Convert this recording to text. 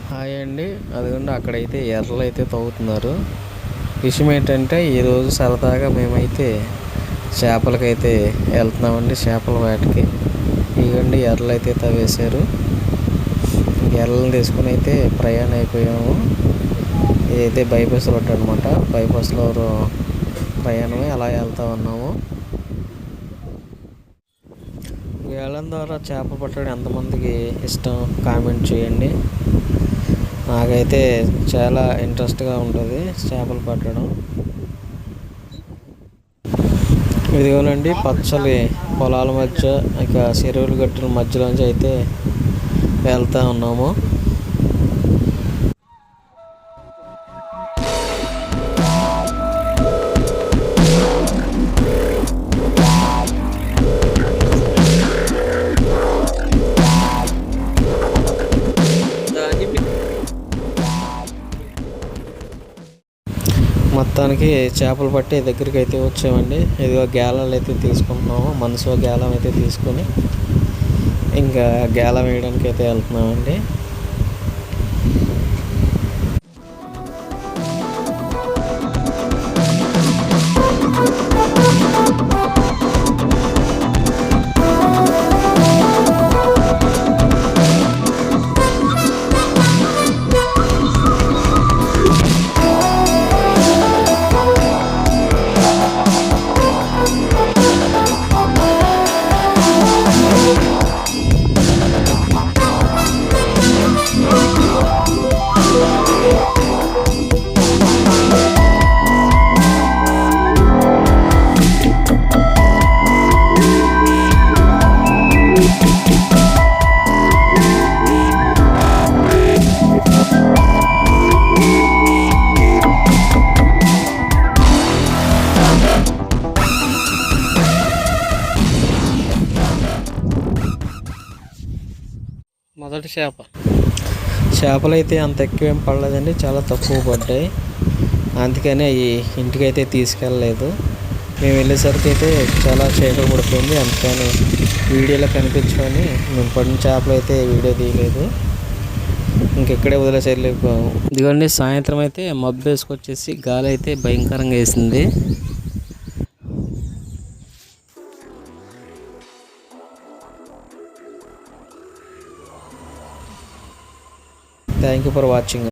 Hi అండి. అదిగోండి అక్కడైతే ఎర్రలు అయితే తవ్వుతున్నారు. విషయం ఏంటంటే ఈరోజు సరదాగా మేమైతే చేపలకైతే వెళ్తున్నామండి, చేపల వేటకి. ఇదిగోండి ఎర్రలు అయితే తవ్వేశారు. ఎర్రలను తీసుకుని అయితే ప్రయాణం అయిపోయాము. ఇదైతే బైపాస్ రోడ్ అనమాట. బైపాస్లో ప్రయాణమై అలా వెళ్తా ఉన్నాము. వేలం ద్వారా చేప పట్టడం ఎంతమందికి ఇష్టం కామెంట్ చేయండి. నాకైతే చాలా ఇంట్రెస్ట్గా ఉంటుంది చేపలు పట్టడం. ఇదిగోనండి పచ్చని పొలాల మధ్య ఇక చెరువులు గట్టుల మధ్యలోంచి అయితే వెళ్తూ ఉన్నాము. మొత్తానికి చేపలు పట్టే దగ్గరికి అయితే వచ్చామండి. ఇదిగో గేలాలు అయితే తీసుకుంటున్నాము. మనసులో గేలం అయితే తీసుకొని ఇంకా గేలం వేయడానికి అయితే వెళ్తున్నామండి. మొదటి చేపలు అయితే అంత ఎక్కువ ఏం పడలేదండి, చాలా తక్కువ పడ్డాయి. అందుకని అవి ఇంటికైతే తీసుకెళ్ళలేదు. మేము వెళ్ళేసరికి అయితే చాలా చీకటి పడిపోయింది. అందుకని వీడియోలో కనిపించుకొని మేము పడిన చేపలు అయితే వీడియో తీయలేదు, ఇంకెక్కడే వదిలేసి వెళ్ళిపోయాము. ఇదిగోండి సాయంత్రం అయితే మబ్బు వేసుకొచ్చేసి గాలి అయితే భయంకరంగా వేసింది. Thank you for watching.